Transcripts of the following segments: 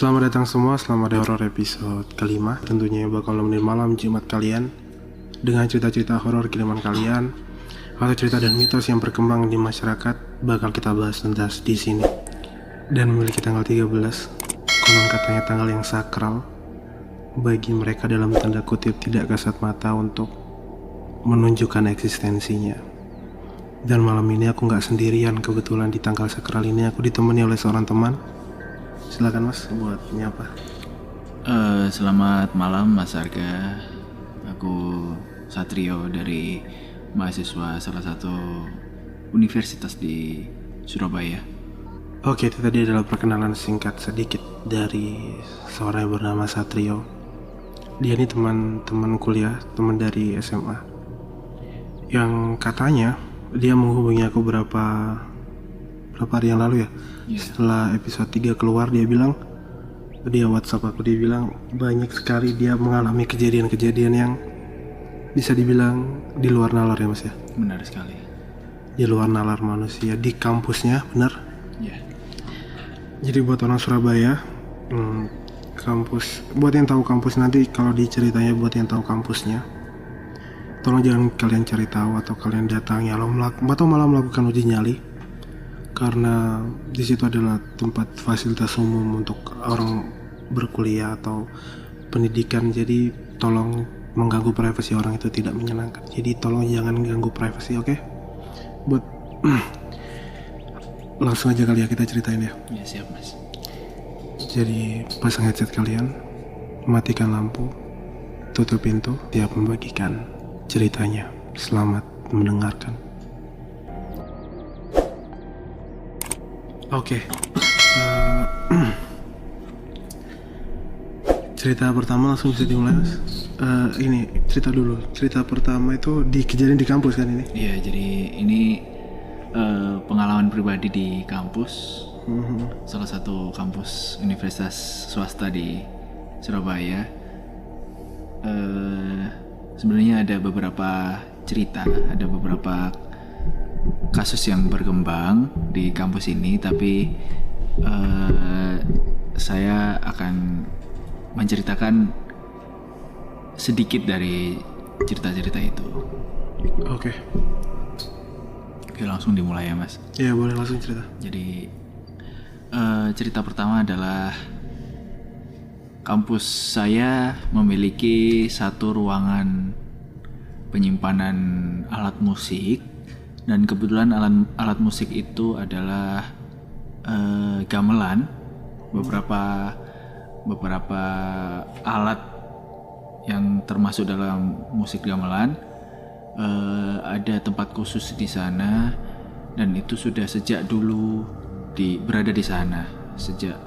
Selamat datang semua, selamat di horor episode kelima. Tentunya yang bakal nemenin malam Jumat kalian dengan cerita-cerita horor kiriman kalian atau cerita dan mitos yang berkembang di masyarakat bakal kita bahas tuntas di sini. Dan memiliki tanggal 13, konon katanya tanggal yang sakral bagi mereka dalam tanda kutip tidak kasat mata untuk menunjukkan eksistensinya. Dan malam ini aku nggak sendirian, kebetulan di tanggal sakral ini aku ditemani oleh seorang teman. Silakan Mas buat nyapa. Selamat malam Mas Arga. Aku Satrio dari mahasiswa salah satu universitas di Surabaya. Oke, itu tadi adalah perkenalan singkat sedikit dari seorang yang bernama Satrio. Dia ini teman kuliah, teman dari SMA. Yang katanya dia menghubungi aku berapa hari yang lalu ya. Setelah episode 3 keluar dia WhatsApp aku, dia bilang banyak sekali dia mengalami kejadian-kejadian yang bisa dibilang di luar nalar ya Mas ya. Benar sekali. Di luar nalar manusia di kampusnya, benar? Iya. Jadi buat orang Surabaya, kampus, buat yang tahu kampus nanti kalau diceritanya buat yang tahu kampusnya, tolong jangan kalian cari tahu atau kalian datangi atau malah melakukan uji nyali. Karena di situ adalah tempat fasilitas umum untuk orang berkuliah atau pendidikan, jadi tolong mengganggu privasi orang itu tidak menyenangkan. Jadi tolong jangan ganggu privasi, oke? Buat langsung aja kali ya kita ceritain ya. Ya siap Mas. Jadi pasang headset kalian, matikan lampu, tutup pintu, siap membagikan ceritanya. Selamat mendengarkan. Oke. Cerita pertama langsung bisa dimulai Mas. Ini cerita dulu. Cerita pertama itu di kejadian di kampus kan ini? Iya, jadi ini pengalaman pribadi di kampus. Salah satu kampus universitas swasta di Surabaya. Sebenarnya ada beberapa cerita, ada beberapa kasus yang berkembang di kampus ini, tapi saya akan menceritakan sedikit dari cerita-cerita itu. Oke, langsung dimulai ya Mas. ya boleh langsung cerita. Jadi cerita pertama adalah kampus saya memiliki satu ruangan penyimpanan alat musik, dan kebetulan alat musik itu adalah gamelan. Beberapa alat yang termasuk dalam musik gamelan ada tempat khusus di sana, dan itu sudah sejak dulu berada di sana sejak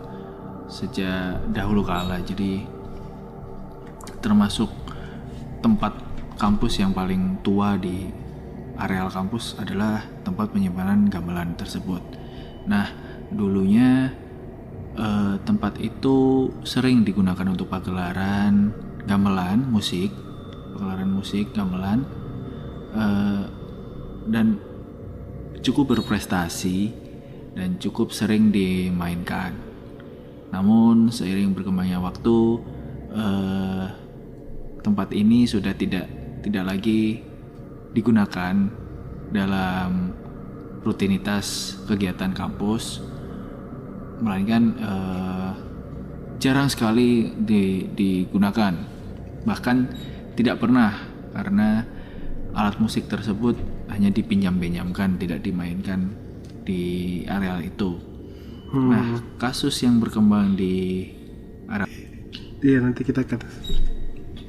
dahulu kala. Jadi termasuk tempat kampus yang paling tua di areal kampus adalah tempat penyimpanan gamelan tersebut. Nah, dulunya tempat itu sering digunakan untuk pagelaran gamelan musik, gamelan, dan cukup berprestasi dan cukup sering dimainkan. Namun seiring berkembangnya waktu, tempat ini sudah tidak lagi digunakan dalam rutinitas kegiatan kampus, melainkan jarang sekali digunakan, bahkan tidak pernah, karena alat musik tersebut hanya dipinjam-pinjamkan, tidak dimainkan di areal itu. Nah, kasus yang berkembang di area, Iya, nanti kita ke atas.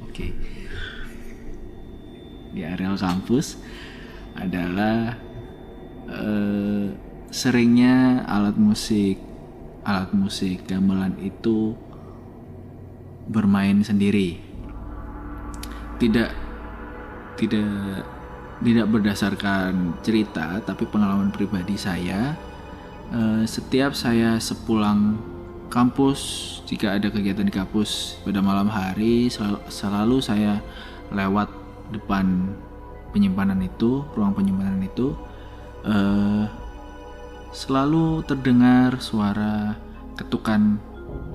Oke. Di areal kampus adalah seringnya alat musik gamelan itu bermain sendiri. Tidak berdasarkan cerita, tapi pengalaman pribadi saya. Setiap saya sepulang kampus, jika ada kegiatan di kampus pada malam hari, selalu saya lewat depan ruang penyimpanan itu, selalu terdengar suara ketukan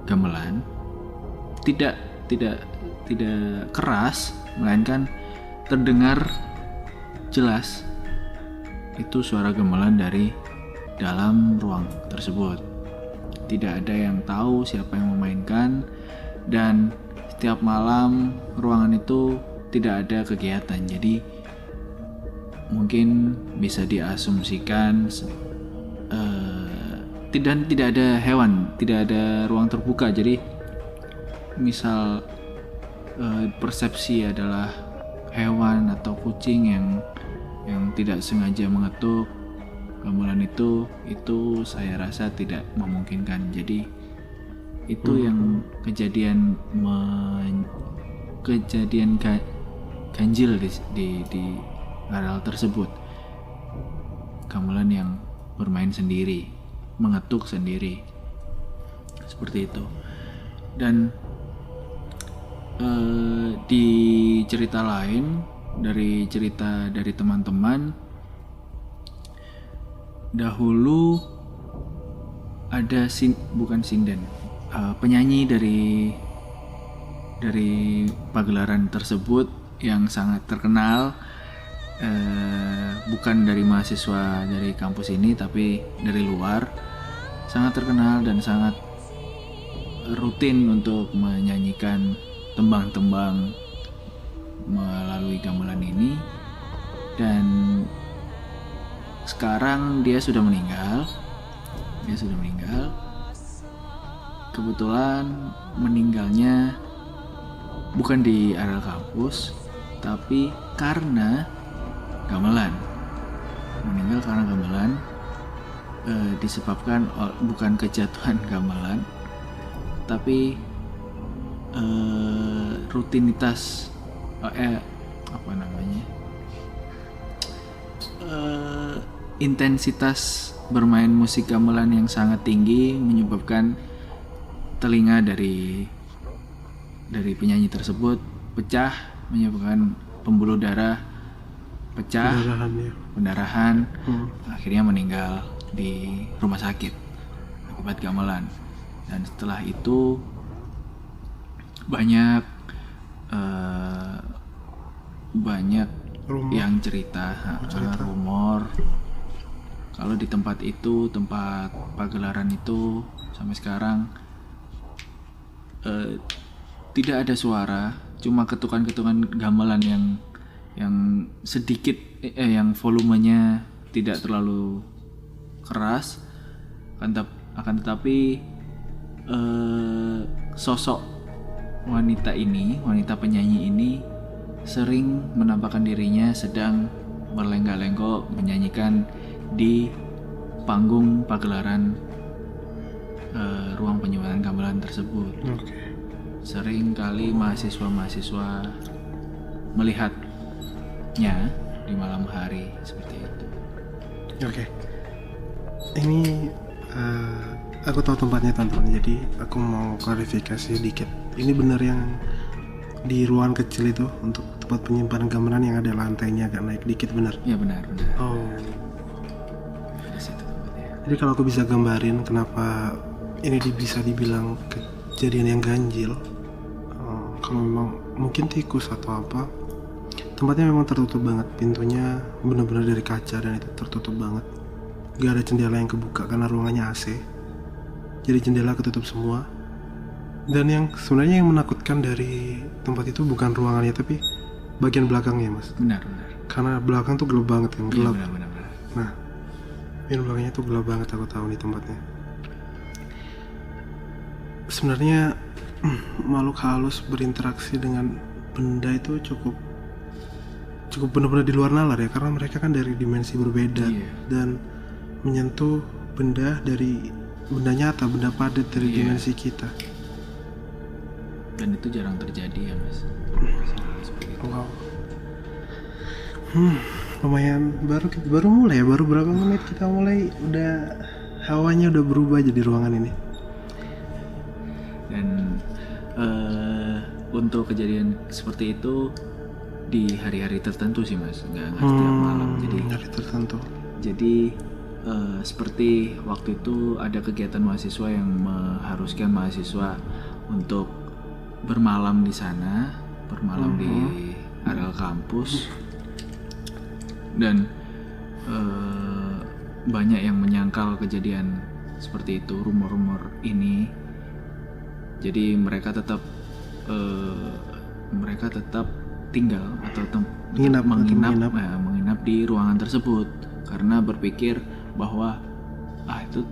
gamelan tidak tidak tidak keras, melainkan terdengar jelas itu suara gamelan dari dalam ruang tersebut. Tidak ada yang tahu siapa yang memainkan, dan setiap malam ruangan itu tidak ada kegiatan. Jadi mungkin bisa diasumsikan tidak ada hewan, tidak ada ruang terbuka. Jadi misal persepsi adalah hewan atau kucing yang tidak sengaja mengetuk gamelan itu saya rasa tidak memungkinkan. Jadi itu yang kejadian ganjil di areal tersebut. Gamelan yang bermain sendiri, mengetuk sendiri, seperti itu. Dan di cerita lain, dari cerita dari teman-teman, dahulu ada penyanyi dari pagelaran tersebut yang sangat terkenal, bukan dari mahasiswa dari kampus ini tapi dari luar, sangat terkenal dan sangat rutin untuk menyanyikan tembang-tembang melalui gamelan ini. Dan sekarang dia sudah meninggal. Kebetulan meninggalnya bukan di area kampus, tapi karena gamelan. Meninggal karena gamelan, disebabkan bukan kejatuhan gamelan, tapi rutinitas intensitas bermain musik gamelan yang sangat tinggi menyebabkan telinga dari penyanyi tersebut pecah, menyebabkan pembuluh darah pecah, pendarahan, akhirnya meninggal di rumah sakit akibat gamelan. Dan setelah itu banyak yang cerita, rumor kalau di tempat pagelaran itu sampai sekarang tidak ada suara, cuma ketukan-ketukan gamelan yang sedikit, yang volumenya tidak terlalu keras, akan tetapi sosok wanita penyanyi ini sering menampakkan dirinya sedang berlenggak-lenggok menyanyikan di panggung pagelaran ruang penyuaran gamelan tersebut. Sering kali mahasiswa melihatnya di malam hari seperti itu. Ini aku tahu tempatnya teman-teman, jadi aku mau klarifikasi sedikit. Ini benar yang di ruangan kecil itu untuk tempat penyimpanan gamelan yang ada lantainya agak naik dikit, benar? Ya benar. Oh. Di situ tempatnya. Jadi kalau aku bisa gambarin kenapa ini bisa dibilang kejadian yang ganjil, kalau memang mungkin tikus atau apa, tempatnya memang tertutup banget, pintunya benar-benar dari kaca dan itu tertutup banget. Gak ada jendela yang kebuka karena ruangannya AC, jadi jendela ketutup semua. Dan yang sebenarnya yang menakutkan dari tempat itu bukan ruangannya tapi bagian belakangnya, Mas. Benar. Karena belakang tuh gelap banget kan, gelap. Iya, benar. Nah, bagian belakangnya tuh gelap banget, aku tahu nih tempatnya. Sebenarnya makhluk halus berinteraksi dengan benda itu cukup benar-benar di luar nalar ya, karena mereka kan dari dimensi berbeda. Dan menyentuh benda nyata, benda padat dari dimensi kita. Dan itu jarang terjadi ya, Mas. Wow. Lumayan baru mulai ya, baru berapa menit kita mulai udah hawanya udah berubah jadi ruangan ini. Dan untuk kejadian seperti itu di hari-hari tertentu sih, Mas, nggak setiap malam. Jadi hari tertentu. Jadi seperti waktu itu ada kegiatan mahasiswa yang mengharuskan mahasiswa untuk bermalam di sana, bermalam di areal kampus, dan banyak yang menyangkal kejadian seperti itu, rumor-rumor ini. Jadi mereka tetap tinggal atau menginap di ruangan tersebut karena berpikir bahwa itu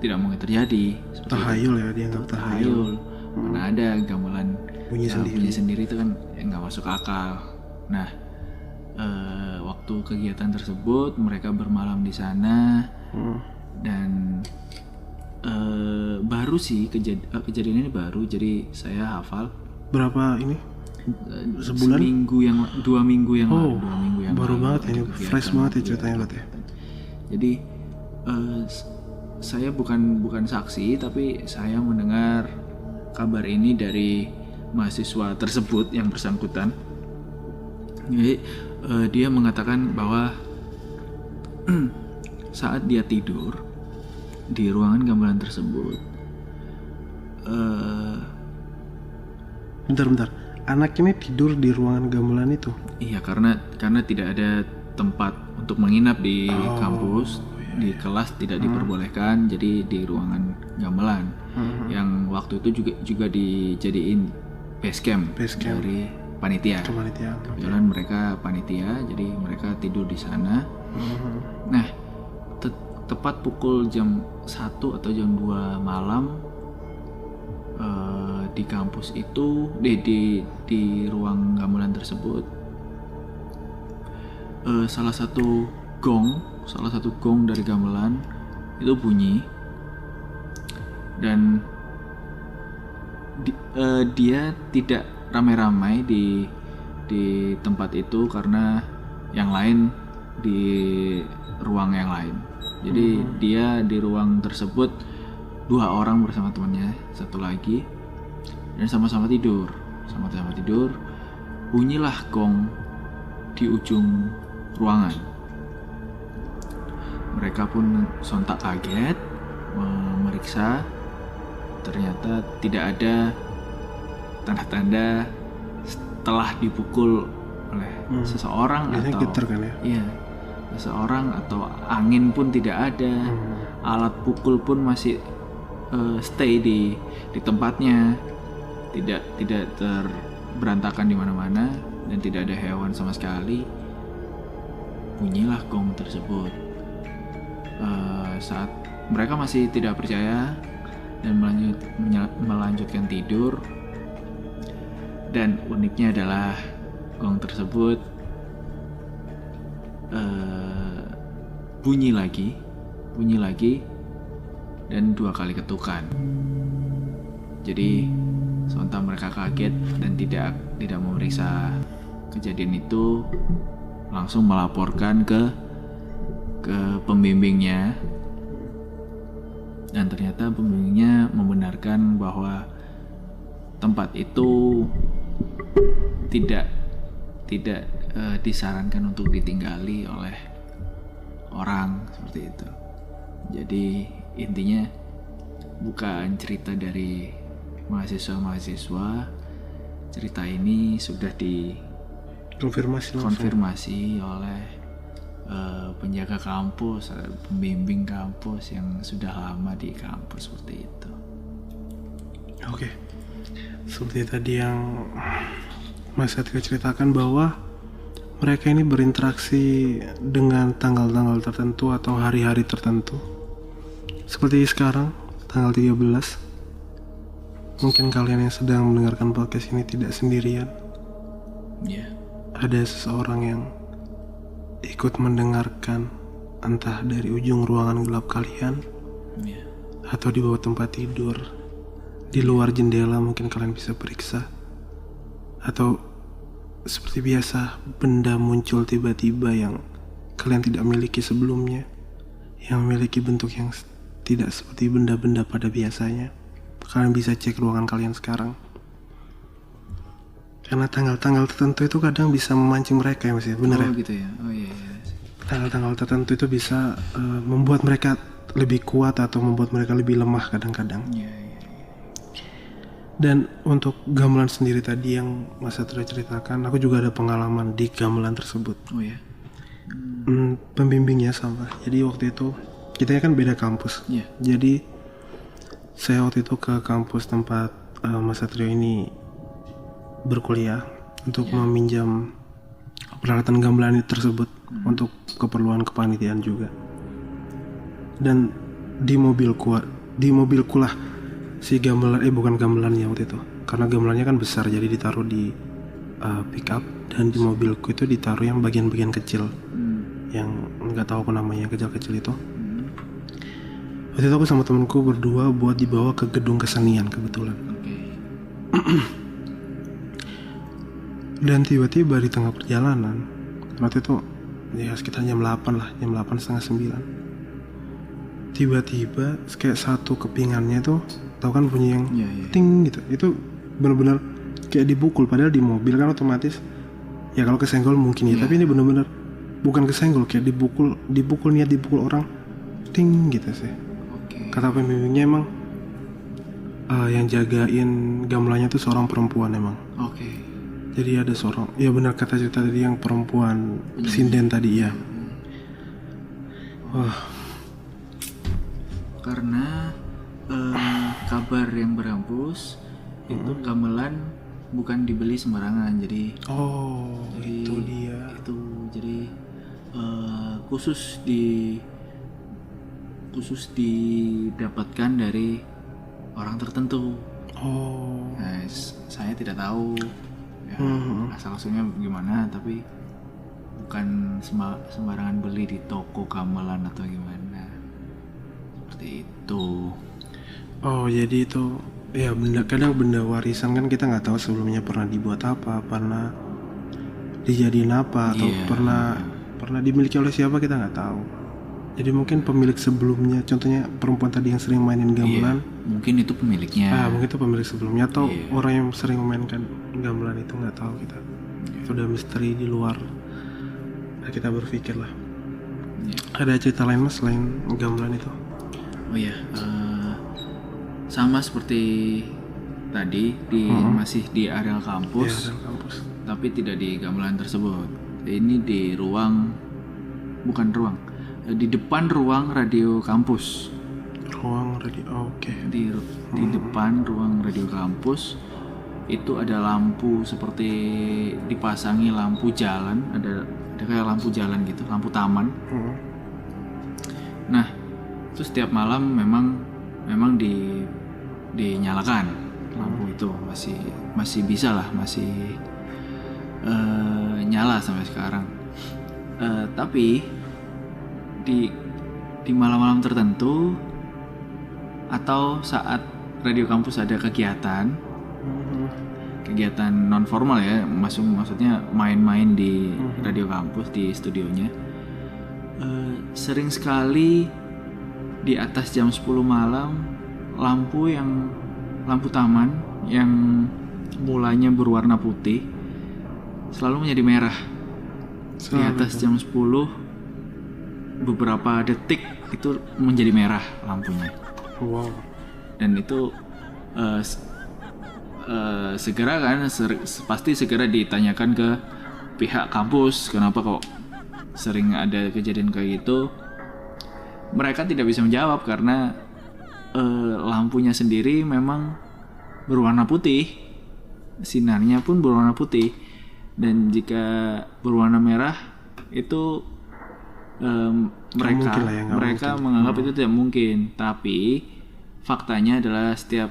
tidak mungkin terjadi. Tahayul ya, dianggap tahayul. Mana ada gamelan bunyi sendiri itu kan nggak masuk akal. Nah, waktu kegiatan tersebut mereka bermalam di sana dan baru sih kejadian ini baru, jadi saya hafal. Berapa ini? Sebulan? 2 minggu yang lalu. Baru banget ini, fresh banget ya ceritanya berarti. Jadi saya bukan saksi, tapi saya mendengar kabar ini dari mahasiswa tersebut yang bersangkutan. Jadi dia mengatakan bahwa saat dia tidur di ruangan gamelan tersebut, bentar. Anak ini tidur di ruangan gamelan itu? Iya, karena tidak ada tempat untuk menginap di kampus, di kelas tidak diperbolehkan, jadi di ruangan gamelan yang waktu itu juga dijadiin base camp dari panitia. Kebetulan mereka panitia, jadi mereka tidur di sana. Nah, tepat pukul jam 1 atau jam 2 malam di kampus itu, di ruang gamelan tersebut, salah satu gong dari gamelan itu bunyi, dan dia tidak ramai-ramai di tempat itu karena yang lain di ruang yang lain. Jadi dia di ruang tersebut 2 orang bersama temannya, satu lagi, dan sama-sama tidur. Bunyilah gong di ujung ruangan. Mereka pun sontak kaget, memeriksa. Ternyata tidak ada tanda-tanda setelah dipukul oleh seseorang. Biasanya atau getar kan ya? Iya, seseorang atau angin pun tidak ada. Alat pukul pun masih stay di tempatnya, tidak terberantakan di mana-mana, dan tidak ada hewan sama sekali. Bunyilah gong tersebut. Saat mereka masih tidak percaya dan melanjutkan tidur, dan uniknya adalah gong tersebut bunyi lagi dan 2 kali ketukan. Jadi sontak mereka kaget dan tidak memeriksa kejadian itu, langsung melaporkan ke pembimbingnya, dan ternyata pembimbingnya membenarkan bahwa tempat itu tidak disarankan untuk ditinggali oleh orang seperti itu. Jadi intinya bukan cerita dari mahasiswa. Cerita ini sudah dikonfirmasi oleh penjaga kampus, pembimbing kampus yang sudah lama di kampus seperti itu. Oke. Seperti tadi yang Mas Satrio ceritakan, bahwa mereka ini berinteraksi dengan tanggal-tanggal tertentu atau hari-hari tertentu. Seperti sekarang, tanggal 13. Mungkin kalian yang sedang mendengarkan podcast ini tidak sendirian. Ada seseorang yang ikut mendengarkan, entah dari ujung ruangan gelap kalian, atau di bawah tempat tidur, di luar jendela mungkin kalian bisa periksa. Atau seperti biasa, benda muncul tiba-tiba yang kalian tidak miliki sebelumnya, yang memiliki bentuk yang tidak seperti benda-benda pada biasanya. Kalian bisa cek ruangan kalian sekarang. Karena tanggal-tanggal tertentu itu kadang bisa memancing mereka ya Mas ya, bener ya? Gitu ya. Oh iya. tanggal-tanggal tertentu itu bisa membuat mereka lebih kuat atau membuat mereka lebih lemah kadang-kadang. Iya, iya. Dan untuk gamelan sendiri tadi yang Mas Satrio ceritakan, aku juga ada pengalaman di gamelan tersebut. Oh ya. Pembimbingnya sama. Jadi waktu itu kita kan beda kampus. Iya. Jadi saya waktu itu ke kampus tempat Mas Satrio ini berkuliah untuk meminjam peralatan gamelan tersebut untuk keperluan kepanitiaan juga. Dan di mobilku lah si gamelan, bukan gamelannya waktu itu, karena gamelannya kan besar jadi ditaruh di pick up, dan di mobilku itu ditaruh yang bagian-bagian kecil yang nggak tahu apa namanya, kecil-kecil itu. Waktu itu aku sama temenku berdua buat dibawa ke gedung kesenian kebetulan. Dan tiba-tiba di tengah perjalanan, waktu itu ya sekitar jam 8 lah, jam 8 setengah 9, tiba-tiba kayak satu kepingannya tuh, tahu kan bunyi yang ting gitu, itu benar-benar kayak dipukul. Padahal di mobil kan otomatis ya kalau kesenggol mungkin ya, tapi ini benar-benar bukan kesenggol, kayak dipukul niat dipukul orang, ting gitu sih. Kata pembimbingnya emang yang jagain gamelannya tuh seorang perempuan emang. Jadi ada seorang, ya benar kata cerita tadi yang perempuan sinden tadi ya. Wah. Karena kabar yang berhembus itu gamelan bukan dibeli sembarangan, jadi itu dia. Jadi khusus didapatkan dari orang tertentu. Nah, saya tidak tahu ya, asal-usulnya gimana, tapi bukan sembarangan beli di toko gamelan atau gimana, seperti itu. Jadi itu ya kadang benda warisan kan kita nggak tahu sebelumnya pernah dibuat apa, pernah dijadiin apa, atau pernah dimiliki oleh siapa, kita nggak tahu. Jadi mungkin pemilik sebelumnya, contohnya perempuan tadi yang sering mainin gamelan, mungkin itu pemiliknya. Mungkin itu pemilik sebelumnya, atau orang yang sering memainkan gamelan itu, nggak tahu kita. Itu udah misteri di luar kita berpikir lah. Ada cerita lain Mas selain gamelan itu? Sama seperti tadi masih di areal kampus, tapi tidak di gamelan tersebut. Ini di di depan ruang radio kampus. Ruang radio, Di depan ruang radio kampus itu ada lampu, seperti dipasangi lampu jalan, ada kayak lampu jalan gitu, lampu taman. Nah, itu setiap malam memang dinyalakan lampu itu, masih bisa lah, masih nyala sampai sekarang. Tapi di malam-malam tertentu atau saat radio kampus ada kegiatan non formal ya, maksudnya main-main di radio kampus, di studionya, sering sekali di atas jam 10 malam lampu taman yang mulanya berwarna putih selalu menjadi merah. Di atas jam 10 beberapa detik itu menjadi merah lampunya. Dan itu pasti segera ditanyakan ke pihak kampus, kenapa kok sering ada kejadian kayak gitu. Mereka tidak bisa menjawab karena lampunya sendiri memang berwarna putih, sinarnya pun berwarna putih, dan jika berwarna merah itu mereka menganggap itu tidak mungkin. Tapi faktanya adalah setiap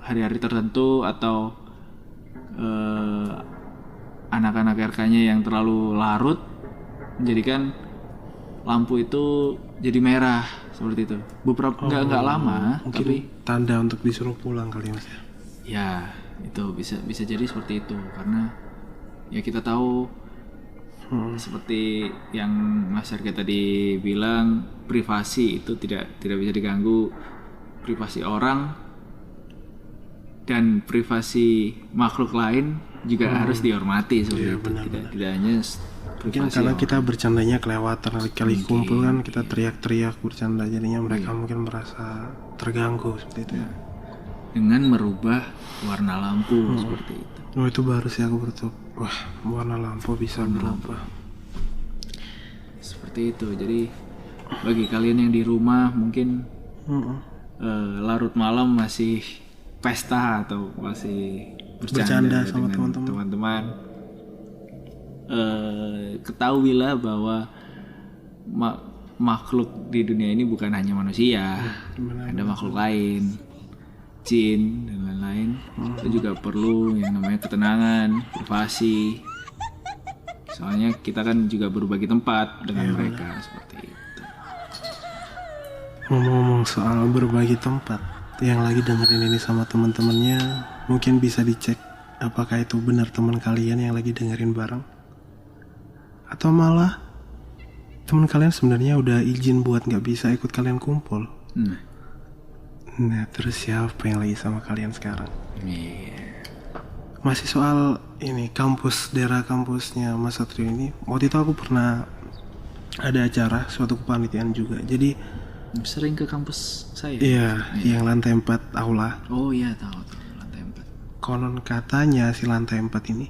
hari-hari tertentu atau anak-anak RK-nya yang terlalu larut menjadikan lampu itu jadi merah seperti itu. Beberapa nggak lama, mungkin tapi tanda untuk disuruh pulang kali Mas ya. Ya, itu bisa jadi seperti itu, karena ya kita tahu seperti yang Mas Arga tadi bilang, privasi itu tidak bisa diganggu. Privasi orang dan privasi makhluk lain juga harus dihormati seperti itu. Tidak hanya Mungkin karena kita bercandanya kelewatan kali kumpul kan kita teriak-teriak bercanda jadinya mereka mungkin merasa terganggu seperti itu ya. Dengan merubah warna lampu seperti itu. Oh itu baru sih aku bertutup. Wah warna lampu bisa berubah. Seperti itu. Jadi bagi kalian yang di rumah mungkin larut malam masih pesta atau masih bercanda sama dengan teman-teman. Ketahuilah bahwa makhluk di dunia ini bukan hanya manusia, ada makhluk lain, jin dan lain-lain. Itu juga perlu yang namanya ketenangan, privasi. Soalnya kita kan juga berbagi tempat dengan mereka seperti itu. Ngomong-ngomong soal berbagi tempat, yang lagi dengerin ini sama teman-temannya, mungkin bisa dicek apakah itu benar teman kalian yang lagi dengerin bareng. Atau malah teman kalian sebenarnya udah izin buat nggak bisa ikut kalian kumpul. Nah terus siapa yang lagi sama kalian sekarang? Masih soal ini kampus, daerah kampusnya Mas Satrio ini. Waktu itu aku pernah ada acara suatu kepanitiaan juga. Jadi sering ke kampus saya. Iya, yang lantai 4 aula. Oh iya tahu lantai 4. Konon katanya si lantai 4 ini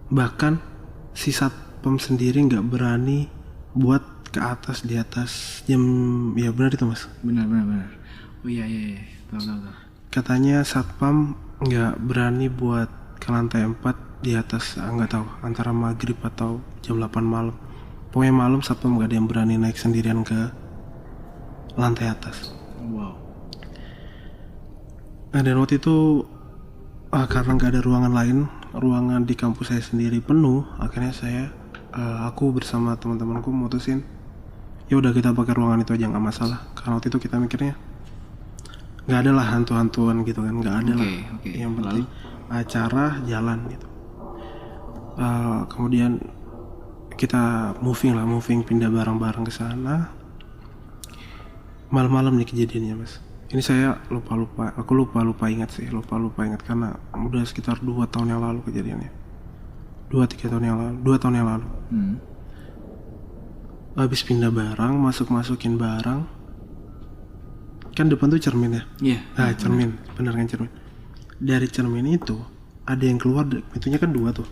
bahkan si satpam sendiri nggak berani buat ke atas di atas jam, ya benar itu Mas. Benar. Oh iya tahu. Katanya satpam nggak berani buat ke lantai 4 di atas, nggak tahu antara maghrib atau jam 8 malam. Pokoknya malam satpam nggak ada yang berani naik sendirian ke lantai atas. Wow. Nah, dan waktu itu karena nggak ada ruangan lain, ruangan di kampus saya sendiri penuh, akhirnya aku bersama teman-temanku mutusin ya udah kita pakai ruangan itu aja, nggak masalah. Karena waktu itu kita mikirnya nggak ada lah hantu-hantuan gitu kan, nggak ada lah. Yang penting acara jalan gitu. Kemudian kita moving pindah barang-barang ke sana. Malam-malam nih kejadiannya Mas. Ini saya lupa ingat karena udah sekitar 2 tahun yang lalu kejadiannya. 2 tahun yang lalu. Habis pindah barang, masukin barang. Kan depan tuh cermin ya? Iya. Nah, cermin, bener kan cermin. Dari cermin itu ada yang keluar, pintunya kan 2 tuh.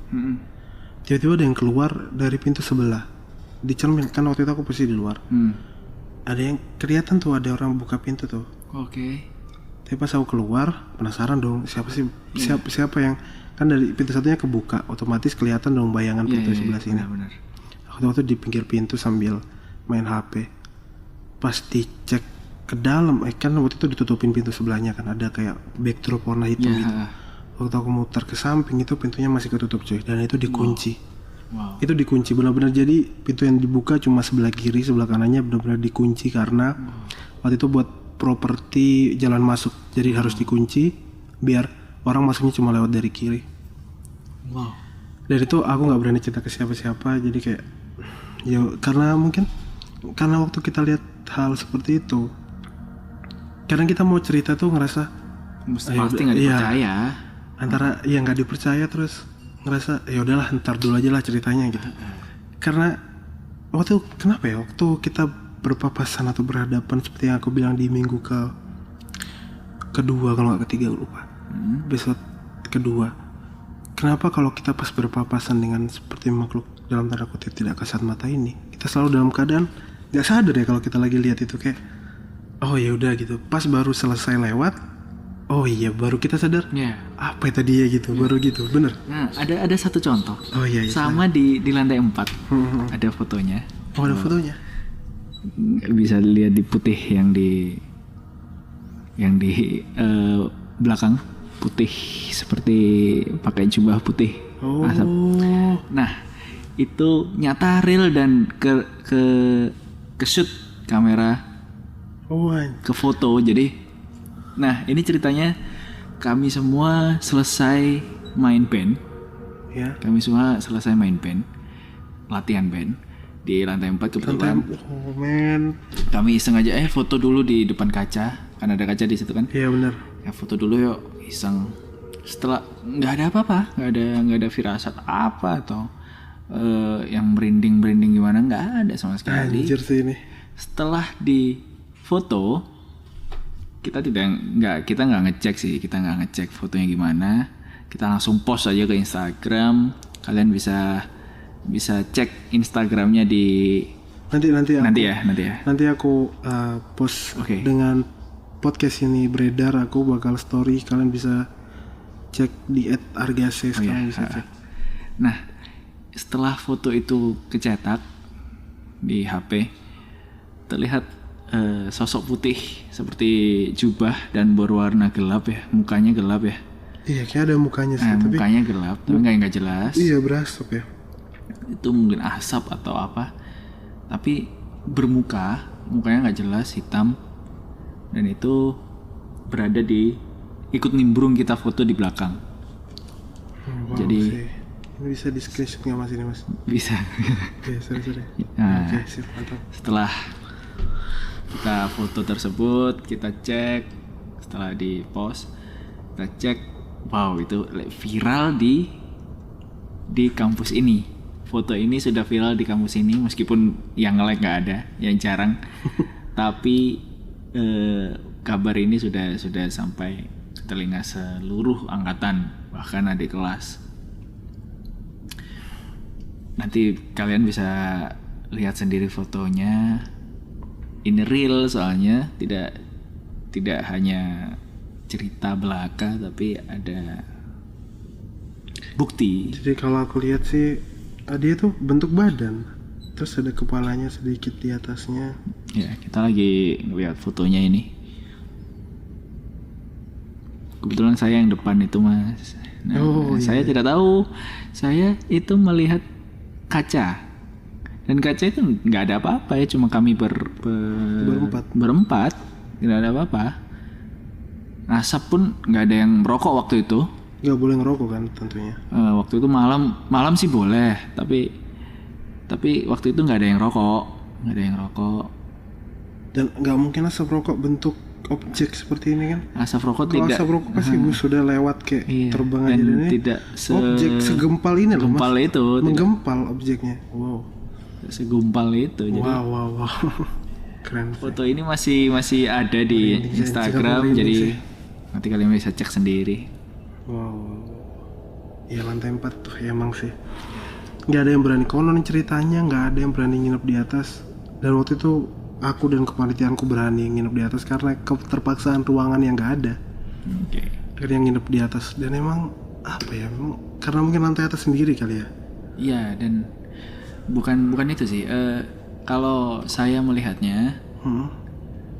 Tiba-tiba ada yang keluar dari pintu sebelah. Di cermin, kan waktu itu aku posisi di luar. Ada yang kelihatan tuh, ada orang buka pintu tuh. Oke. Tapi pas aku keluar, penasaran dong siapa yang, kan dari pintu satunya kebuka, otomatis kelihatan dong bayangan pintu sebelah sini. Benar. Waktu di pinggir pintu sambil main HP. Pas dicek ke dalam, kan waktu itu ditutupin pintu sebelahnya kan, ada kayak backdrop warna hitam gitu. Waktu aku muter ke samping itu pintunya masih ketutup cuy, dan itu dikunci. Wow. Itu dikunci benar-benar, jadi pintu yang dibuka cuma sebelah kiri, sebelah kanannya benar-benar dikunci karena waktu itu buat properti jalan masuk, jadi harus dikunci biar orang masuknya cuma lewat dari kiri. Wow. Dari itu aku nggak berani cerita ke siapa-siapa, jadi kayak ya karena waktu kita lihat hal seperti itu, kadang kita mau cerita tuh ngerasa pasti nggak dipercaya. Antara nggak dipercaya, terus ngerasa ya udahlah ntar dulu aja lah ceritanya gitu. Karena waktu kita berpapasan atau berhadapan seperti yang aku bilang di minggu kedua kalau nggak ketiga lupa, episode kedua. Kenapa kalau kita pas berpapasan dengan seperti makhluk dalam tanda kutip tidak kasat mata ini, kita selalu dalam keadaan nggak sadar ya kalau kita lagi lihat itu, kayak oh ya udah gitu. Pas baru selesai lewat, oh iya baru kita sadar apa itu dia gitu, baru gitu, bener. Nah ada satu contoh. Oh iya. Sama di lantai 4 ada fotonya. Oh ada fotonya. Bisa lihat di putih yang di belakang putih, seperti pakai jubah putih asap. Nah itu nyata real dan ke shoot kamera, ke foto. Jadi nah ini ceritanya kami semua selesai main band. Latihan band di lantai 4 kebetulan. Kami iseng aja foto dulu di depan kaca, kan ada kaca di situ kan. Iya benar. Ya foto dulu yuk, iseng. Setelah nggak ada apa-apa, nggak ada firasat apa atau yang merinding gimana, nggak ada sama sekali. Anjir sih ini. Setelah di foto kita nggak ngecek sih, kita nggak ngecek fotonya gimana, kita langsung post aja ke Instagram. Kalian bisa cek Instagramnya di nanti aku post dengan podcast ini beredar, aku bakal story, kalian bisa cek di @argase, kalian bisa cek. Nah, setelah foto itu kecetak di HP, terlihat sosok putih seperti jubah dan berwarna gelap ya, mukanya gelap ya. Iya, kayak ada mukanya sih, tapi mukanya gelap, tapi nggak jelas. Iya, berasap ya. Itu mungkin asap atau apa, tapi mukanya nggak jelas, hitam, dan itu berada ikut nimbrung kita foto di belakang. Wow, jadi ini bisa di screenshot nggak mas ini mas? Bisa. Oke, sorry. Nah, Oke, sip, mantap. Setelah kita foto tersebut, kita cek, setelah di post, kita cek, wow, itu viral di kampus ini. Foto ini sudah viral di kampus ini, meskipun yang nge-like nggak ada, yang jarang. Tapi kabar ini sudah sampai ke telinga seluruh angkatan, bahkan adik kelas. Nanti kalian bisa lihat sendiri fotonya. Ini real soalnya, tidak hanya cerita belaka, tapi ada bukti. Jadi kalau aku lihat sih, dia tuh bentuk badan, terus ada kepalanya sedikit di atasnya. Ya, kita lagi ngeliat fotonya ini. Kebetulan saya yang depan itu mas. Nah, saya tidak tahu. Saya itu melihat kaca, dan kaca itu nggak ada apa-apa ya, cuma kami berempat, tidak ada apa-apa. Asap pun nggak ada yang merokok waktu itu. Nggak boleh ngerokok kan tentunya. Waktu itu malam sih boleh, tapi waktu itu nggak ada yang rokok. Dan nggak mungkin asap rokok bentuk objek seperti ini kan? Asap rokok kalau tidak. Asap rokok pasti sudah lewat kayak terbang dan aja, dan ini tidak objek segempal ini loh mas. Itu menggempal objeknya. Wow. Segumpal itu. Jadi wow. Keren. Foto ini masih ada di Instagram, jadi nanti kalian bisa cek sendiri. Wow. Ya lantai 4 tuh ya, emang sih. Nggak ada yang berani, konon ceritanya nggak ada yang berani nginep di atas. Dan waktu itu aku dan kepanitiaanku berani nginep di atas karena keterpaksaan ruangan yang nggak ada. Akhirnya nginep di atas, dan emang apa ya, memang karena mungkin lantai atas sendiri kali ya. Iya, dan bukan itu sih. Kalau saya melihatnya,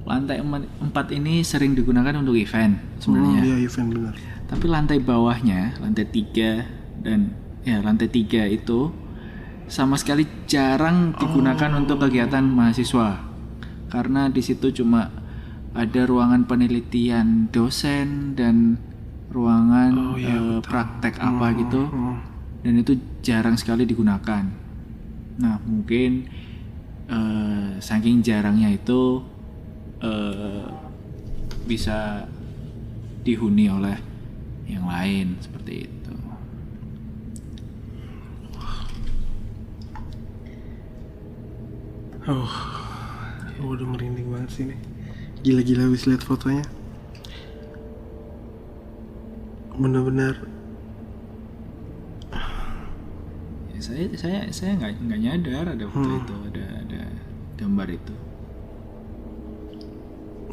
lantai 4 ini sering digunakan untuk event sebenarnya. Iya, event benar. Tapi lantai bawahnya, lantai 3 dan lantai 3 itu sama sekali jarang digunakan untuk kegiatan mahasiswa. Karena di situ cuma ada ruangan penelitian dosen dan ruangan praktek apa gitu. Dan itu jarang sekali digunakan. Nah, mungkin saking jarangnya itu bisa dihuni oleh yang lain seperti itu. Udah merinding banget sih nih. Gila-gila habis lihat fotonya. Bener-bener. Saya nggak nyadar ada foto itu, ada gambar itu.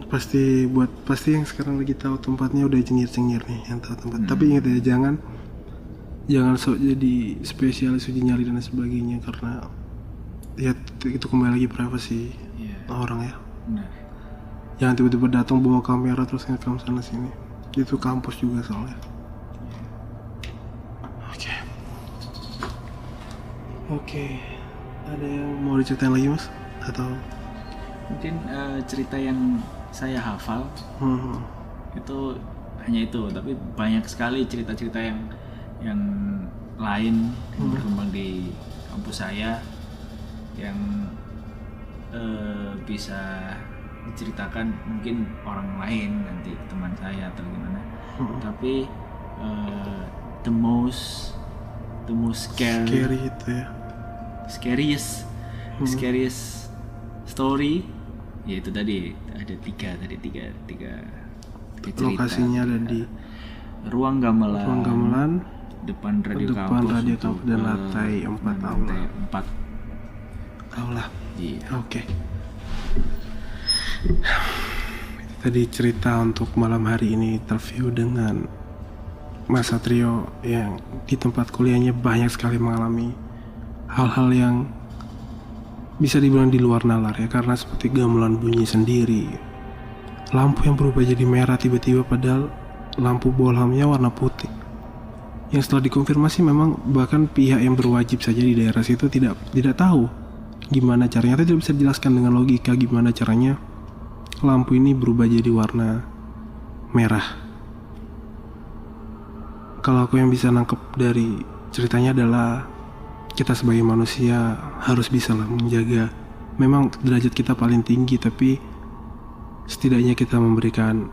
Pasti yang sekarang lagi tahu tempatnya udah cengir-cengir nih yang tahu tempat. Tapi ingat ya, jangan sok jadi spesialis uji nyali dan sebagainya, karena ya itu kembali lagi privasi orang ya. Benar. Jangan tiba-tiba datang bawa kamera terus ngerekam sana sini. Itu kampus juga soalnya. Oke. Ada yang mau diceritain lagi mas? Atau mungkin cerita yang saya hafal itu hanya itu, tapi banyak sekali cerita-cerita yang lain yang berkembang di kampus saya yang bisa diceritakan mungkin orang lain, nanti teman saya atau gimana. Tapi the most scary itu ya, scariest story, yaitu tadi ada tiga cerita. Lokasinya ada di ruang gamelan, depan radio kampus dan lantai 4 aula. 4 aula. Iya. Oke. Tadi cerita untuk malam hari ini, interview dengan Mas Satrio yang di tempat kuliahnya banyak sekali mengalami hal-hal yang bisa dibilang di luar nalar ya, karena seperti gamelan bunyi sendiri, lampu yang berubah jadi merah tiba-tiba padahal lampu bohlamnya warna putih. Yang setelah dikonfirmasi memang bahkan pihak yang berwajib saja di daerah situ tidak tahu gimana caranya, atau tidak bisa dijelaskan dengan logika gimana caranya lampu ini berubah jadi warna merah. Kalau aku yang bisa nangkep dari ceritanya adalah kita sebagai manusia harus bisa lah menjaga, memang derajat kita paling tinggi, tapi setidaknya kita memberikan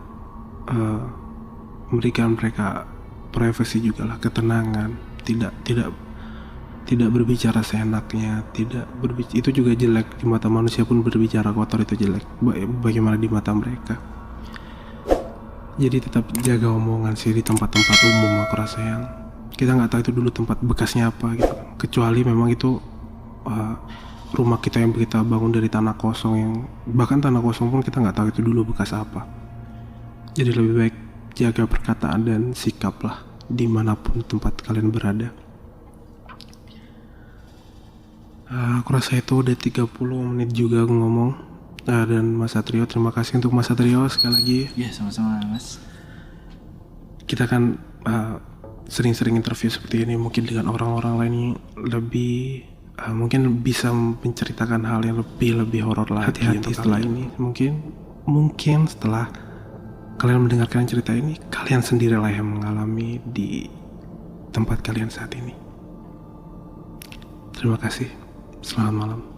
mereka privasi juga lah, ketenangan, tidak berbicara seenaknya, itu juga jelek di mata manusia, pun berbicara kotor itu jelek, bagaimana di mata mereka. Jadi tetap jaga omongan sih di tempat-tempat umum, aku rasa yang kita nggak tahu itu dulu tempat bekasnya apa gitu, kecuali memang itu rumah kita yang kita bangun dari tanah kosong, yang bahkan tanah kosong pun kita nggak tahu itu dulu bekas apa. Jadi lebih baik jaga perkataan dan sikap lah dimanapun tempat kalian berada. Aku rasa itu udah 30 menit juga aku ngomong. Dan Mas Satrio, terima kasih untuk Mas Satrio sekali lagi. Ya, sama-sama Mas. Kita kan sering-sering interview seperti ini, mungkin dengan orang-orang lain yang lebih mungkin bisa menceritakan hal yang lebih horor lagi. Hati-hati setelah ini. Mungkin setelah kalian mendengarkan cerita ini, kalian sendirilah yang mengalami di tempat kalian saat ini. Terima kasih. Selamat malam.